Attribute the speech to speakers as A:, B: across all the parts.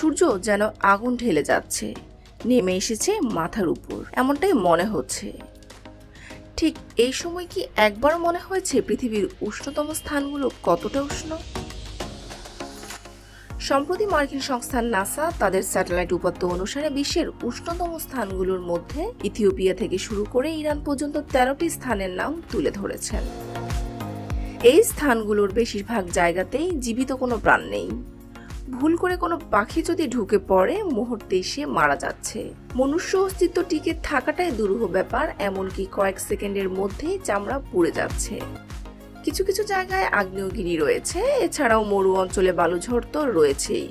A: সূর্য যেন আগুন ঢেলে যাচ্ছে, নেমে এসেছে মাথার উপর, এমনটাই মনে হচ্ছে। ঠিক এই সময় কি একবার মনে হয়েছে পৃথিবীর উষ্ণতম স্থানগুলো কতটা উষ্ণ? সম্প্রতি মার্কিন সংস্থা নাসা তাদের স্যাটেলাইট উপাত্ত অনুসারে বিশ্বের উষ্ণতম স্থানগুলোর মধ্যে ইথিওপিয়া থেকে শুরু করে ইরান পর্যন্ত 13টি স্থানের নাম তুলে ধরেছেন। এই স্থানগুলোর বেশিরভাগ জায়গাতেই জীবিত কোনো প্রাণ নেই। ভুল করে কোনো পাখি যদি ঢুকে পড়ে মুহূর্তে সে মারা যাচ্ছে। মনুষ্য অস্তিত্ব টিকে থাকাটাই দুরূহ ব্যাপার, এমনকি কয়েক সেকেন্ডের মধ্যেই চামড়া পুড়ে যাচ্ছে। কিছু কিছু জায়গায় আগ্নেয়গিরি রয়েছে, এছাড়াও মরু অঞ্চলে বালুঝড় তো রয়েছেই।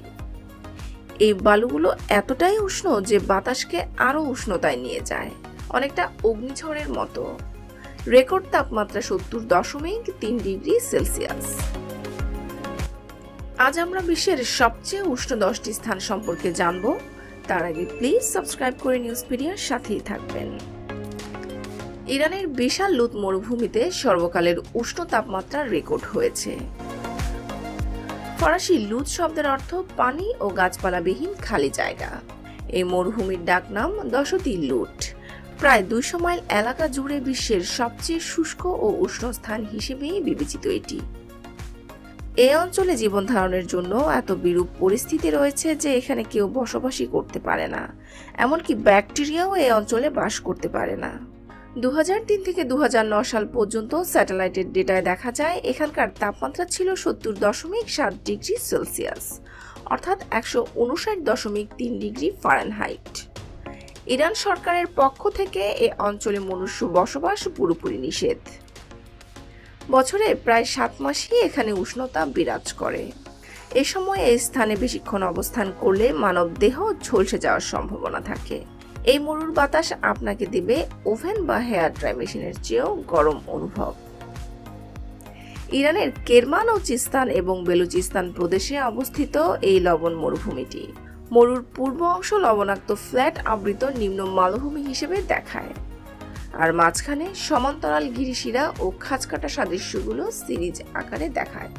A: এই বালুগুলো এতটাই উষ্ণ যে বাতাসকে আরো উষ্ণতায় নিয়ে যায়, অনেকটা অগ্নিঝড়ের মতো। রেকর্ড তাপমাত্রা 70.3 ডিগ্রি সেলসিয়াস। আজ আমরা বিশ্বের সবচেয়ে উষ্ণ 10টি স্থান সম্পর্কে জানব। তার আগে প্লিজ সাবস্ক্রাইব করে নিউজপিডিয়ার সাথেই থাকবেন। ইরানের বিশাল লুত মরুভূমিতে সর্বকালের উষ্ণ তাপমাত্রা রেকর্ড হয়েছে। ফরাসি লুত শব্দের অর্থ পানি ও গাছপালাবিহীন খালি জায়গা। এই মরুভূমির ডাকনাম দশতি লুট। প্রায় 200 মাইল এলাকা জুড়ে বিশ্বের সবচেয়ে শুষ্ক ও উষ্ণ স্থান হিসেবেই বিবেচিত এটি। এই অঞ্চলে জীবন ধারণের জন্য এত বিরূপ পরিস্থিতি রয়েছে যে এখানে কেউ বসবাসই করতে পারে না, এমনকি ব্যাকটেরিয়াও এই অঞ্চলে বাস করতে পারে না। 2003 থেকে 2009 সাল পর্যন্ত স্যাটেলাইটের ডেটায় দেখা যায় এখানকার তাপমাত্রা ছিল 70.7 ডিগ্রি সেলসিয়াস, অর্থাৎ 159.3 ডিগ্রি ফারেনহাইট। ইরান সরকারের পক্ষ থেকে এ অঞ্চলে মনুষ্য বসবাস পুরোপুরি নিষেধ। বছরে প্রায় 7 মাসই এখানে উষ্ণতা বিরাজ করে। এ সময় এই স্থানে বেশিক্ষণ অবস্থান করলে মানব দেহ ঝলসে যাওয়ার সম্ভাবনা থাকে। এই মরুর বাতাস আপনাকে দেবে ওভেন বা হেয়ার ড্রাই মেশিনের চেয়েও গরম অনুভব। ইরানের কেরমান ও চিস্তান এবং বেলুচিস্তান প্রদেশে অবস্থিত এই লবণ মরুভূমিটি মরুর পূর্ব অংশ লবণাক্ত ফ্ল্যাট আবৃত নিম্ন মালভূমি হিসেবে দেখায়, আর মাঝখানে সমান্তরাল গিরিশিরা ও খাঁজকাটা সাদৃশ্যগুলো সিরিজ আকারে দেখায়।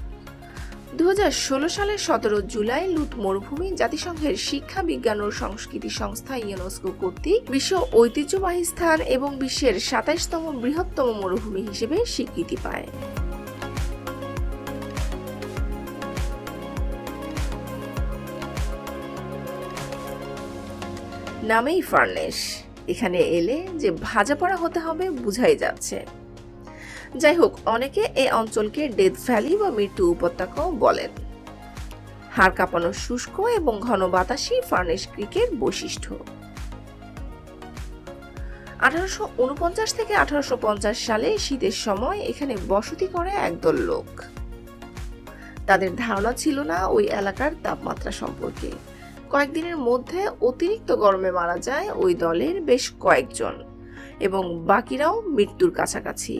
A: 2016 সালের 17 জুলাই লুত মরুভূমি জাতিসংঘের শিক্ষা বিজ্ঞান ও সংস্কৃতি সংস্থা ইউনেস্কো কর্তৃক বিশ্ব ঐতিহ্যবাহী স্থান এবং বিশ্বের 27তম বৃহত্তম মরুভূমি হিসেবে স্বীকৃতি পায়। নামেই ফার্নেস, এখানে এলে যে ভাজা পড়া হতে হবে বুঝাই যাচ্ছে। যাই হোক, অনেকে এই অঞ্চলকে ডেথ ভ্যালি বা মৃত্যু উপত্যকাও বলেন। হাড় কাঁপানো শুষ্ক এবং ঘন বাতাসই ফার্নেস ক্রিকের বৈশিষ্ট্য। 1849 থেকে 1850 সালে শীতের সময় এখানে বসতি করে একদল লোক। তাদের ধারণা ছিল না ওই এলাকার তাপমাত্রা সম্পর্কে। কয়েকদিনের মধ্যে অতিরিক্ত গরমে মারা যায় ওই দলের বেশ কয়েকজন, এবং বাকিরাও মৃত্যুর কাছাকাছি।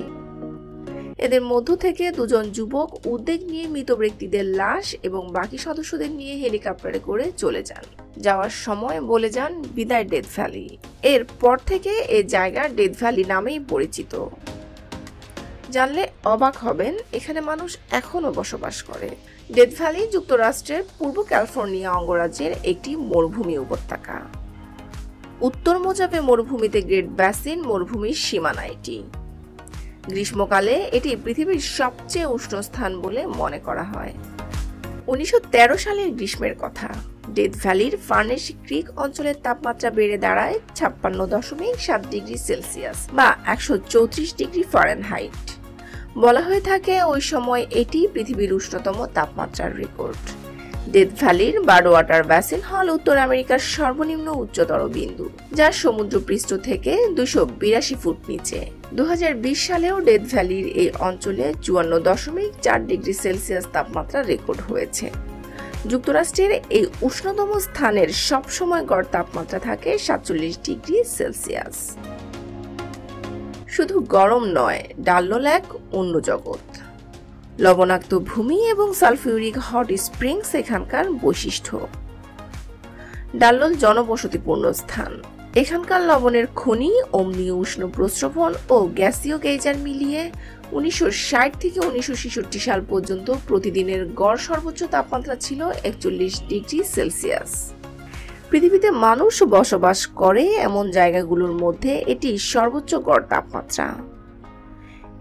A: এদের মধ্য থেকে 2 জন যুবক উদ্বেগ নিয়ে মৃত ব্যক্তিদের লাশ এবং বাকি সদস্যদের নিয়ে হেলিকপ্টারে করে চলে যান। যাওয়ার সময় বলে যান বিদায় ডেথ ভ্যালি। এরপর থেকে এই জায়গা ডেথ ভ্যালি নামেই পরিচিত। জানলে অবাক হবেন, এখানে মানুষ এখনো বসবাস করে। ডেথ ভ্যালি যুক্তরাষ্ট্রের পূর্ব ক্যালিফোর্নিয়া অঙ্গরাজ্যের একটি মরুভূমি উপত্যকা। উত্তর মোজাভে মরুভূমিতে গ্রেট বেসিন মরুভূমির সীমানা এটি। গ্রীষ্মকালে এটি পৃথিবীর সবচেয়ে উষ্ণ স্থান বলে মনে করা হয়। 1913 সালের গ্রীষ্মের কথা। ডেথ ভ্যালির ফার্নেস ক্রিক অঞ্চলের তাপমাত্রা বেড়ে দাঁড়ায় 56.7 ডিগ্রি সেলসিয়াস বা 134 ডিগ্রি ফারেনহাইট। বলা হয়ে থাকে ওই সময় এটি পৃথিবীর উষ্ণতম তাপমাত্রার রেকর্ড। ডেথ ভ্যালির বার্ড ওয়াটার বেসিন হল উত্তর আমেরিকার সর্বনিম্ন উচ্চতর বিন্দু, যা সমুদ্রপৃষ্ঠ থেকে 282 ফুট নিচে। 2020 সালেও ডেথ ভ্যালির এই অঞ্চলে 54.4 ডিগ্রি সেলসিয়াস তাপমাত্রা রেকর্ড হয়েছে। যুক্তরাষ্ট্রের এই উষ্ণতম স্থানের সবসময় গড় তাপমাত্রা থাকে 47 ডিগ্রি সেলসিয়াস। শুধু গরম নয়, ডাল্লোল এক অন্য জগৎ। লবণাক্ত ভূমি এবং সালফিউরিক হট স্প্রিংস এখানকার বৈশিষ্ট্য। ডাল্লোল জনবসতিপূর্ণ স্থান। এখানকার লবণের খনি, অম্লীয় উষ্ণ প্রস্রবণ ও গ্যাসীয় গেইজার মিলিয়ে 1960 থেকে 1966 সাল পর্যন্ত প্রতিদিনের গড় সর্বোচ্চ তাপমাত্রা ছিল 41 ডিগ্রি সেলসিয়াস। পৃথিবীতে মানুষ বসবাস করে এমন জায়গাগুলোর মধ্যে এটি সর্বোচ্চ গড় তাপমাত্রা।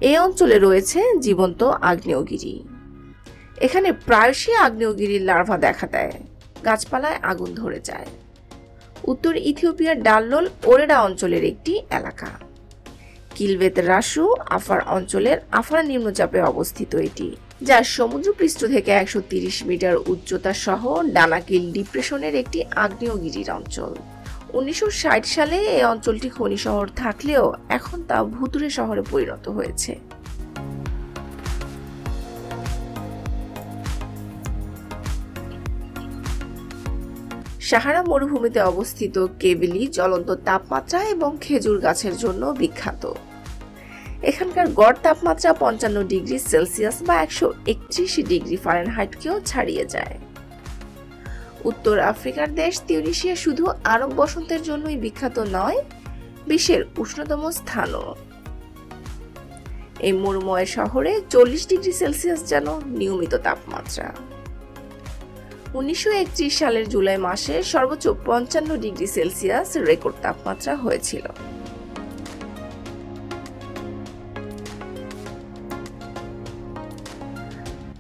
A: এই অঞ্চলে রয়েছে জীবন্ত আগ্নেয়গিরি। এখানে প্রায়শই আগ্নেয়গিরির লার্ভা দেখা দেয়, গাছপালায় আগুন ধরে যায়। উত্তর ইথিওপিয়ার ডাল্লোল ওরেডা অঞ্চলের একটি এলাকা। কিলবেত রাসু আফার অঞ্চলের আফার নিম্নচাপে অবস্থিত এটি, যা সমুদ্রপৃষ্ঠ থেকে 130 মিটার উচ্চতা সহ ডানাকিল ডিপ্রেশনের একটি আগ্নেয়গিরির অঞ্চল। 1960 সালে এই অঞ্চলটি খনি শহর থাকলেও এখন তা ভুতুড়ে শহরে পরিণত হয়েছে। সাহারা মরুভূমিতে অবস্থিত কেবেলি জ্বলন্ত তাপমাত্রা এবং খেজুর গাছের জন্য বিখ্যাত। এখানকার গড় তাপমাত্রা 55 ডিগ্রি সেলসিয়াস বা 131 ডিগ্রি ফারেনহাইটকেও ছাড়িয়ে যায়। উত্তর আফ্রিকার দেশ তিউনিসিয়া শুধু আরব বসন্তের জন্যই বিখ্যাত নয়, বিশ্বের উষ্ণতম স্থানও। এই মরুময় শহরে 40 ডিগ্রি সেলসিয়াস যেন নিয়মিত তাপমাত্রা। 1931 সালের জুলাই মাসে সর্বোচ্চ 55 ডিগ্রি সেলসিয়াস রেকর্ড তাপমাত্রা হয়েছিল।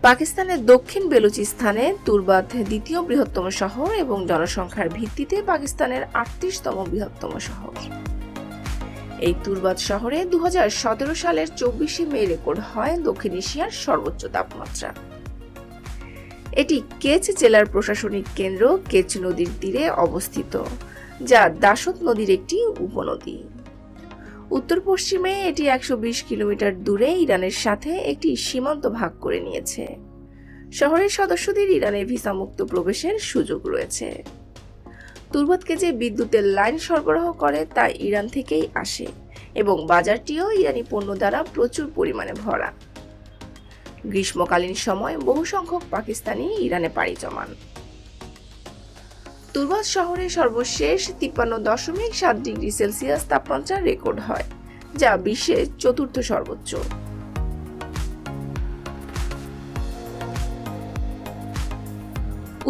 A: পাকিস্তানের দক্ষিণ বেলুচিস্তানে তুরবাত দ্বিতীয় বৃহত্তম শহর এবং জনসংখ্যার ভিত্তিতে পাকিস্তানের 38তম বৃহত্তম শহর। এই তুরবাত শহরে 2017 সালের 24 মে রেকর্ড হয় দক্ষিণ এশিয়ার সর্বোচ্চ তাপমাত্রা। এটি কেচ জেলার প্রশাসনিক কেন্দ্র কেচ নদীর তীরে অবস্থিত, যা দাসত নদীর একটি উপনদী। উত্তর পশ্চিমে এটি 120 কিলোমিটার দূরে ইরানের সাথে একটি সীমান্ত ভাগ করে নিয়েছে। শহরের সদস্যদের ইরানে ভিসামুক্ত প্রবেশের সুযোগ রয়েছে। তুরবাতকে যে বিদ্যুতের লাইন সরবরাহ করে তা ইরান থেকেই আসে এবং বাজারটিও ইরানি পণ্য দ্বারা প্রচুর পরিমাণে ভরা। গ্রীষ্মকালীন সময় বহু সংখ্যক পাকিস্তানি ইরানে পাড়ি জমান। তুরবাত শহরে সর্বশেষ 53.7 ডিগ্রি সেলসিয়াস তাপমাত্রা রেকর্ড হয়, যা বিশ্বের চতুর্থ সর্বোচ্চ।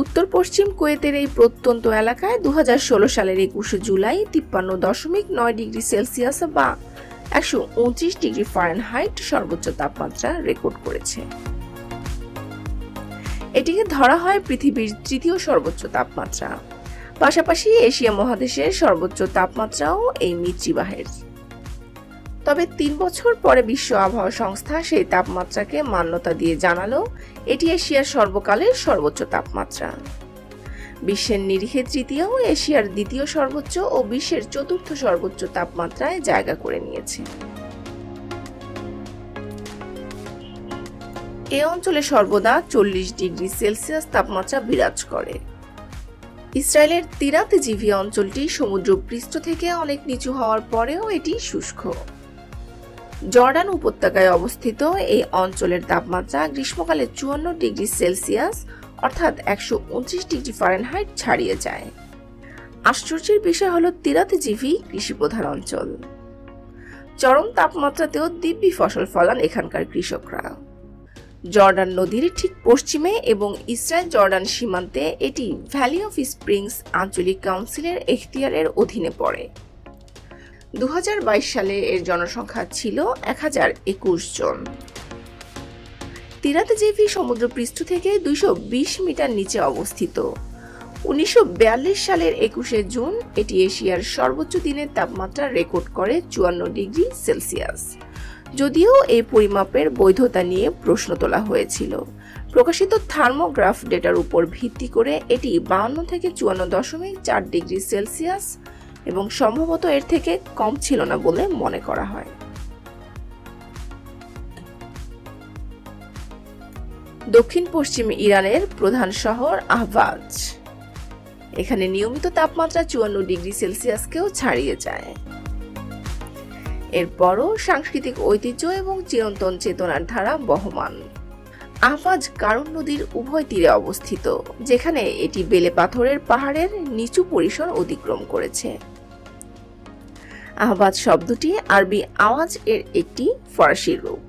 A: উত্তর পশ্চিম কুয়েতের এই প্রত্যন্ত এলাকায় 2016 সালের 21 জুলাই 53.9 ডিগ্রি সেলসিয়াস বা 129 ডিগ্রি ফারেনহাইট সর্বোচ্চ তাপমাত্রা রেকর্ড করেছে। এটিকে ধরা হয় পৃথিবীর তৃতীয় সর্বোচ্চ তাপমাত্রা। পাশাপাশি এশিয়া মহাদেশের সর্বোচ্চ তাপমাত্রাও এই মৃত্তিবাহের। তবে 3 বছর পরে বিশ্ব আবহাওয়া সংস্থা সেই তাপমাত্রাকে মান্যতা দিয়ে জানালো এটি এশিয়ার সর্বকালের সর্বোচ্চ তাপমাত্রা। বিশ্বের নিরিখে তৃতীয়, এশিয়ার দ্বিতীয় সর্বোচ্চ ও বিশ্বের চতুর্থ সর্বোচ্চ তাপমাত্রায় জায়গা করে নিয়েছে। এ অঞ্চলে সর্বদা 40 ডিগ্রি সেলসিয়াস তাপমাত্রা বিরাজ করে। ইসরায়েলের তিরাত জিভি অঞ্চলটি সমুদ্র পৃষ্ঠ থেকে অনেক নিচু হওয়ার পরেও এটি শুষ্ক। জর্ডান উপত্যকায় অবস্থিত এই অঞ্চলের তাপমাত্রা গ্রীষ্মকালে 54 ডিগ্রি সেলসিয়াস অর্থাৎ 129 ডিগ্রি ফারেনহাইট ছাড়িয়ে যায়। আশ্চর্যের বিষয় হলো তিরাত জিভি কৃষিপ্রধান অঞ্চল। চরম তাপমাত্রাতেও দিব্যি ফসল ফলান এখানকার কৃষকরা। জর্ডান নদীর ঠিক পশ্চিমে এবং ইসরায়েল জর্ডান সীমান্তে এটি ভ্যালি অফ স্প্রিংস আঞ্চলিক কাউন্সিলের এখতিয়ারের অধীনে পড়ে। 2022 সালে এর জনসংখ্যা ছিল 1021 জন। তিরাত জিভি সমুদ্রপৃষ্ঠ থেকে 220 মিটার নিচে অবস্থিত। 1942 সালের 21 জুন এটি এশিয়ার সর্বোচ্চ দিনের তাপমাত্রা রেকর্ড করে 54 ডিগ্রি সেলসিয়াস। যদিও এই পরিমাপের বৈধতা নিয়ে প্রশ্ন তোলা হয়েছিল। প্রকাশিত থার্মোগ্রাফ ডেটার উপর ভিত্তি করে এটি 52 থেকে 54.4 ডিগ্রি সেলসিয়াস এবং সম্ভবত এর থেকে কম ছিল না বলে মনে করা হয়। দক্ষিণ পশ্চিম ইরানের প্রধান শহর আহভাজ। এখানে নিয়মিত তাপমাত্রা 54 ডিগ্রি সেলসিয়াসকেও ছাড়িয়ে যায়। এরপরও সাংস্কৃতিক ঐতিহ্য এবং চিরন্তন চেতনার ধারা বহমান। আহভাজ কারুন নদীর উভয় তীরে অবস্থিত, যেখানে এটি বেলে পাথরের পাহাড়ের নিচু পরিসর অতিক্রম করেছে। আহভাজ শব্দটি আরবি আওয়াজ এর একটি ফরাসি রূপ।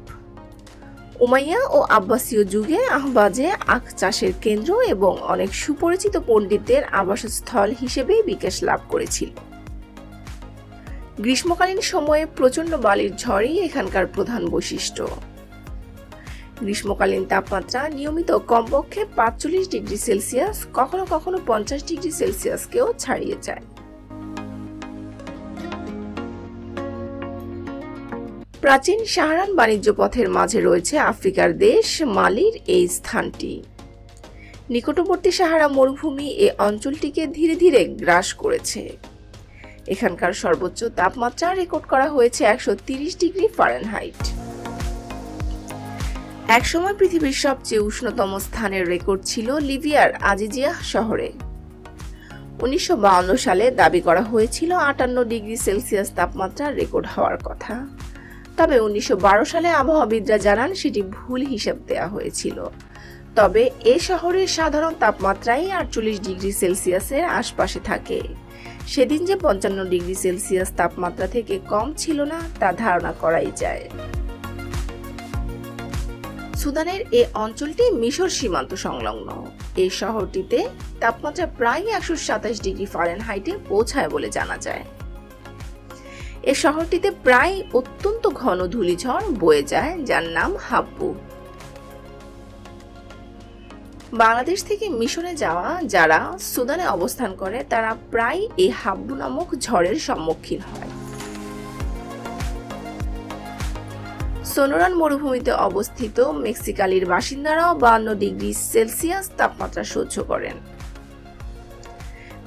A: উমাইয়া ও আব্বাসীয় যুগে আহবাজে আখ চাষের কেন্দ্র এবং অনেক সুপরিচিত পণ্ডিতদের আবাসস্থল হিসেবে বিকাশ লাভ করেছিল। গ্রীষ্মকালীন সময়ে প্রচণ্ড বালির ঝড়ই এখানকার প্রধান বৈশিষ্ট্য। গ্রীষ্মকালীন তাপমাত্রা নিয়মিত কমপক্ষে ৪৫ ডিগ্রি সেলসিয়াস, কখনো কখনো ৫০ ডিগ্রি সেলসিয়াসকেও ছাড়িয়ে যায়। প্রাচীন সাহারান বাণিজ্য পথের মাঝে রয়েছে আফ্রিকার দেশ মালির এই স্থানটি। নিকটবর্তী সাহারা মরুভূমি এই অঞ্চলটিকে ধীরে ধীরে গ্রাস করেছে। এখানকার সর্বোচ্চ তাপমাত্রা রেকর্ড করা হয়েছে ১৩০ ডিগ্রি ফারেনহাইট। একসময় পৃথিবীর সবচেয়ে উষ্ণতম স্থানের রেকর্ড ছিল লিবিয়ার আজিজিয়াহ শহরে। ১৯৫২ সালে দাবি করা হয়েছিল ৫৮ ডিগ্রি সেলসিয়াস তাপমাত্রা রেকর্ড হওয়ার কথা। তবে ১৯১২ সালে আবহাওয়াবিদরা জানান সেটি ভুল হিসাব দেওয়া হয়েছিল। তবে এ শহরের সাধারণ তাপমাত্রাই ৪৮ ডিগ্রি সেলসিয়াসের আশপাশে থাকে। সেদিন যে ৫৫ ডিগ্রি সেলসিয়াস তাপমাত্রা থেকে কম ছিল না তা ধারণা করাই যায়। সুদানের এই অঞ্চলটি মিশর সীমান্ত সংলগ্ন। এই শহরটিতে তাপমাত্রা প্রায় ১২৭ ডিগ্রি ফারেনহাইটে পৌঁছায় বলে জানা যায়। এই শহরটিতে প্রায় অত্যন্ত ঘন ধূলিঝড় বয়ে যায়, যার নাম হাব্বু। বাংলাদেশ থেকে মিশরে যাওয়া যারা সুদানে অবস্থান করে তারা প্রায় এই হাব্বু নামক ঝড়ের সম্মুখীন হয়। সোনোরান মরুভূমিতে অবস্থিত মেক্সিকালির বাসিন্দারাও ৫২ ডিগ্রি সেলসিয়াস তাপমাত্রা সহ্য করেন।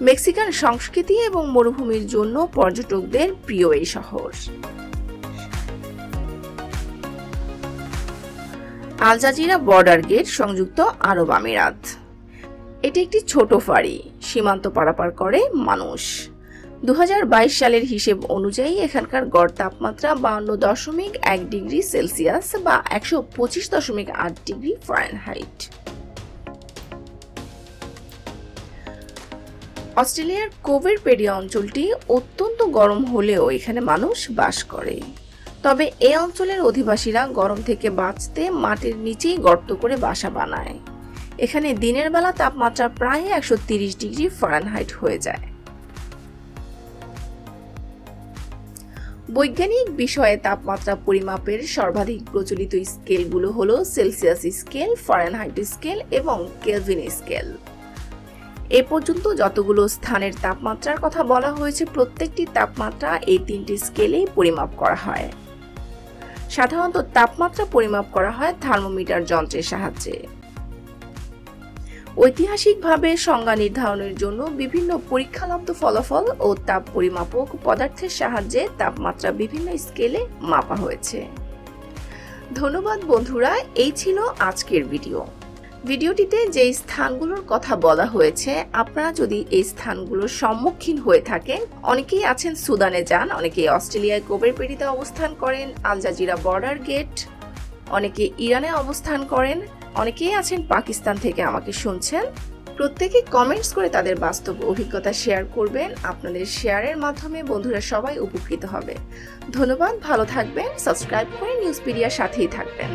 A: মেক্সিকান সংস্কৃতি এবং মরুভূমির জন্য পর্যটকদের প্রিয় এই শহর। আল জাজিরা বর্ডার গেট সংযুক্ত আরব আমিরাত। এটি একটি ছোট ফাঁড়ি, সীমান্ত পারাপার করে মানুষ। ২০২২ সালের হিসেব অনুযায়ী এখানকার গড় তাপমাত্রা ৫২.১ ডিগ্রি সেলসিয়াস বা ১২৫.৮ ডিগ্রি ফারেনহাইট। অস্ট্রেলিয়ার কোভের পেরি অঞ্চলটি অত্যন্ত গরম হলেও এখানে মানুষ বাস করে। তবে এই অঞ্চলের অধিবাসীরা গরম থেকে বাঁচতে মাটির নিচেই গর্ত করে বাসা বানায়। এখানে দিনের বেলা তাপমাত্রা প্রায় ১৩০ ডিগ্রি ফারেনহাইট হয়ে যায়। বৈজ্ঞানিক বিষয়ে তাপমাত্রা পরিমাপের সর্বাধিক প্রচলিত স্কেলগুলো হলো সেলসিয়াস স্কেল, ফারেনহাইট স্কেল এবং কেলভিন স্কেল। এ পর্যন্ত যতগুলো স্থানের তাপমাত্রার কথা বলা হয়েছে প্রত্যেকটি তাপমাত্রা এই তিনটি স্কেলেই পরিমাপ করা হয়। সাধারণত তাপমাত্রা পরিমাপ করা হয় থার্মোমিটার যন্ত্রের সাহায্যে। ঐতিহাসিকভাবে সংজ্ঞা নির্ধারণের জন্য বিভিন্ন পরীক্ষালব্ধ ফলাফল ও তাপ পরিমাপক পদার্থের সাহায্যে তাপমাত্রা বিভিন্ন স্কেলে মাপা হয়েছে। ধন্যবাদ বন্ধুরা, এই ছিল আজকের ভিডিওটিতে যে স্থানগুলোর কথা বলা হয়েছে, আপনারা যদি এই স্থানগুলোর সম্মুখীন হয়ে থাকেন, অনেকেই আছেন সুদানে যান, অনেকেই অস্ট্রেলিয়ায় কোভের পেরিতে অবস্থান করেন, আল জাজিরা বর্ডার গেট, অনেকে ইরানে অবস্থান করেন, অনেকেই আছেন পাকিস্তান থেকে আমাকে শুনছেন। প্রত্যেকে কমেন্টস করে তাদের বাস্তব অভিজ্ঞতা শেয়ার করবেন। আপনাদের শেয়ারের মাধ্যমে বন্ধুরা সবাই উপকৃত হবে। ধন্যবাদ, ভালো থাকবেন, সাবস্ক্রাইব করে নিউজপিডিয়ার সাথেই থাকবেন।